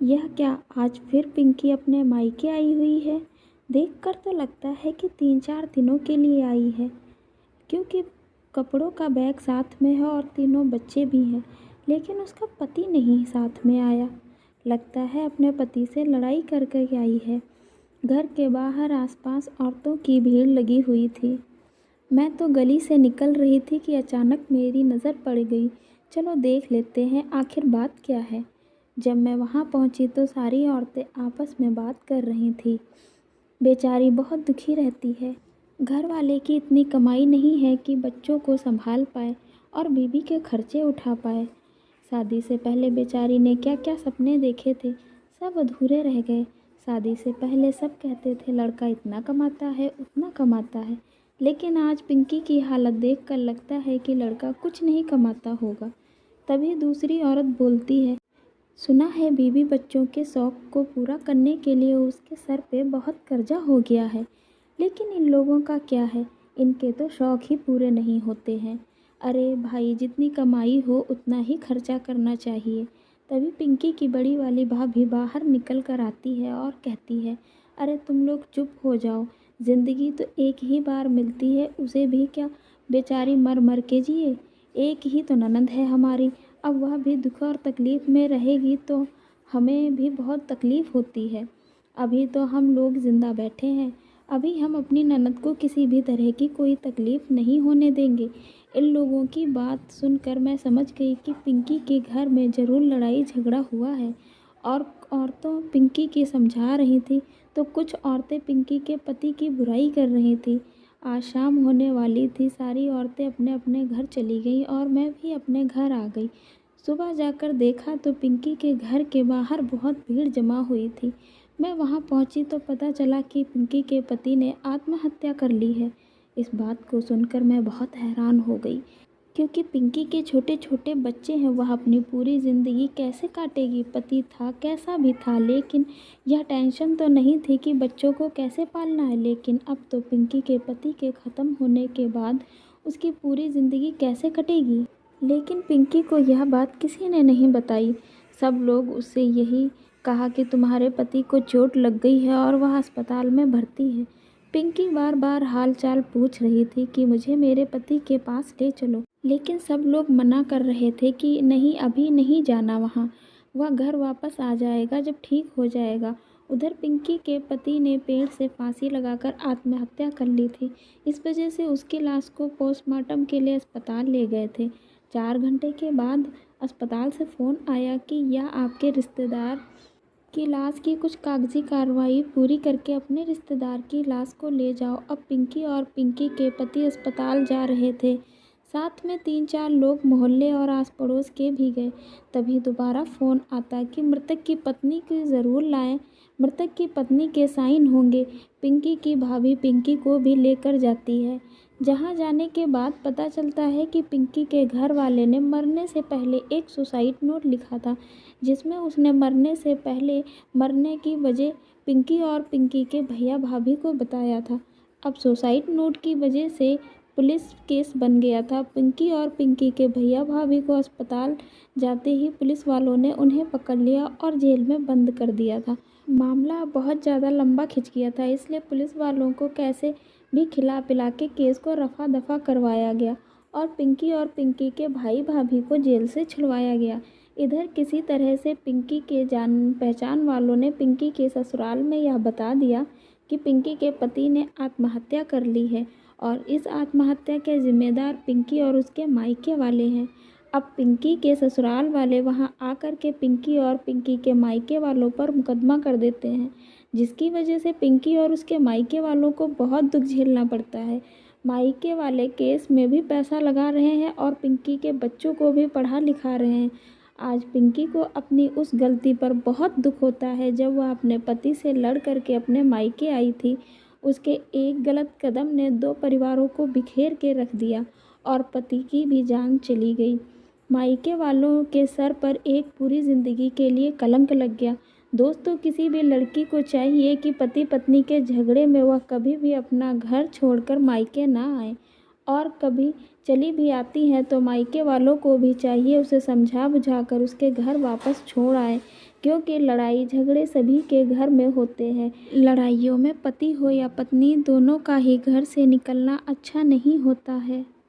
यह क्या आज फिर पिंकी अपने मायके आई हुई है। देखकर तो लगता है कि 3-4 दिनों के लिए आई है, क्योंकि कपड़ों का बैग साथ में है और तीनों बच्चे भी हैं। लेकिन उसका पति नहीं साथ में आया। लगता है अपने पति से लड़ाई करके आई है। घर के बाहर आसपास औरतों की भीड़ लगी हुई थी। मैं तो गली से निकल रही थी कि अचानक मेरी नज़र पड़ गई। चलो देख लेते हैं आखिर बात क्या है। जब मैं वहाँ पहुँची तो सारी औरतें आपस में बात कर रही थी। बेचारी बहुत दुखी रहती है। घर वाले की इतनी कमाई नहीं है कि बच्चों को संभाल पाए और बीवी के खर्चे उठा पाए। शादी से पहले बेचारी ने क्या क्या सपने देखे थे, सब अधूरे रह गए। शादी से पहले सब कहते थे लड़का इतना कमाता है, उतना कमाता है। लेकिन आज पिंकी की हालत देखकर लगता है कि लड़का कुछ नहीं कमाता होगा। तभी दूसरी औरत बोलती है, सुना है बीवी बच्चों के शौक़ को पूरा करने के लिए उसके सर पे बहुत कर्जा हो गया है। लेकिन इन लोगों का क्या है, इनके तो शौक़ ही पूरे नहीं होते हैं। अरे भाई, जितनी कमाई हो उतना ही खर्चा करना चाहिए। तभी पिंकी की बड़ी वाली भाभी बाहर निकल कर आती है और कहती है, अरे तुम लोग चुप हो जाओ, ज़िंदगी तो एक ही बार मिलती है, उसे भी क्या बेचारी मर मर के जिए। एक ही तो ननद है हमारी, अब वह भी दुख और तकलीफ़ में रहेगी तो हमें भी बहुत तकलीफ़ होती है। अभी तो हम लोग ज़िंदा बैठे हैं, अभी हम अपनी ननद को किसी भी तरह की कोई तकलीफ़ नहीं होने देंगे। इन लोगों की बात सुनकर मैं समझ गई कि पिंकी के घर में ज़रूर लड़ाई झगड़ा हुआ है। और औरतों पिंकी की समझा रही थी तो कुछ औरतें पिंकी के पति की बुराई कर रही थी। आज शाम होने वाली थी, सारी औरतें अपने अपने घर चली गईं और मैं भी अपने घर आ गई। सुबह जाकर देखा तो पिंकी के घर के बाहर बहुत भीड़ जमा हुई थी। मैं वहां पहुंची तो पता चला कि पिंकी के पति ने आत्महत्या कर ली है। इस बात को सुनकर मैं बहुत हैरान हो गई, क्योंकि पिंकी के छोटे छोटे बच्चे हैं। वह अपनी पूरी ज़िंदगी कैसे काटेगी। पति था कैसा भी था, लेकिन यह टेंशन तो नहीं थी कि बच्चों को कैसे पालना है। लेकिन अब तो पिंकी के पति के ख़त्म होने के बाद उसकी पूरी ज़िंदगी कैसे कटेगी। लेकिन पिंकी को यह बात किसी ने नहीं बताई। सब लोग उससे यही कहा कि तुम्हारे पति को चोट लग गई है और वह अस्पताल में भर्ती है। पिंकी बार बार हाल चाल पूछ रही थी कि मुझे मेरे पति के पास ले चलो, लेकिन सब लोग मना कर रहे थे कि नहीं, अभी नहीं जाना वहाँ, वह घर वापस आ जाएगा जब ठीक हो जाएगा। उधर पिंकी के पति ने पेड़ से फांसी लगाकर आत्महत्या कर ली थी। इस वजह से उसकी लाश को पोस्टमार्टम के लिए अस्पताल ले गए थे। 4 घंटे के बाद अस्पताल से फ़ोन आया कि यह आपके रिश्तेदार की लाश की कुछ कागजी कार्रवाई पूरी करके अपने रिश्तेदार की लाश को ले जाओ। अब पिंकी और पिंकी के पति अस्पताल जा रहे थे, साथ में 3-4 लोग मोहल्ले और आस पड़ोस के भी गए। तभी दोबारा फ़ोन आता कि मृतक की पत्नी को ज़रूर लाएं, मृतक की पत्नी के साइन होंगे। पिंकी की भाभी पिंकी को भी लेकर जाती है। जहाँ जाने के बाद पता चलता है कि पिंकी के घर वाले ने मरने से पहले एक सुसाइड नोट लिखा था, जिसमें उसने मरने से पहले मरने की वजह पिंकी और पिंकी के भैया भाभी को बताया था। अब सुसाइड नोट की वजह से पुलिस केस बन गया था। पिंकी और पिंकी के भैया भाभी को अस्पताल जाते ही पुलिस वालों ने उन्हें पकड़ लिया और जेल में बंद कर दिया था। मामला बहुत ज़्यादा लंबा खिंच गया था, इसलिए पुलिस वालों को कैसे भी खिला पिला के केस को रफा दफा करवाया गया और पिंकी के भाई भाभी को जेल से छुड़वाया गया। इधर किसी तरह से पिंकी के जान पहचान वालों ने पिंकी के ससुराल में यह बता दिया कि पिंकी के पति ने आत्महत्या कर ली है और इस आत्महत्या के जिम्मेदार पिंकी और उसके मायके वाले हैं। अब पिंकी के ससुराल वाले वहां आकर के पिंकी और पिंकी के मायके वालों पर मुकदमा कर देते हैं, जिसकी वजह से पिंकी और उसके मायके वालों को बहुत दुख झेलना पड़ता है। मायके वाले केस में भी पैसा लगा रहे हैं और पिंकी के बच्चों को भी पढ़ा लिखा रहे हैं। आज पिंकी को अपनी उस गलती पर बहुत दुख होता है। जब वह अपने पति से लड़ करके अपने मायके आई थी, उसके एक गलत कदम ने 2 परिवारों को बिखेर के रख दिया और पति की भी जान चली गई। मायके वालों के सर पर एक पूरी ज़िंदगी के लिए कलंक लग गया। दोस्तों, किसी भी लड़की को चाहिए कि पति पत्नी के झगड़े में वह कभी भी अपना घर छोड़कर मायके ना आए, और कभी चली भी आती हैं तो मायके वालों को भी चाहिए उसे समझा बुझा कर उसके घर वापस छोड़ आए। क्योंकि लड़ाई झगड़े सभी के घर में होते हैं। लड़ाइयों में पति हो या पत्नी दोनों का ही घर से निकलना अच्छा नहीं होता है।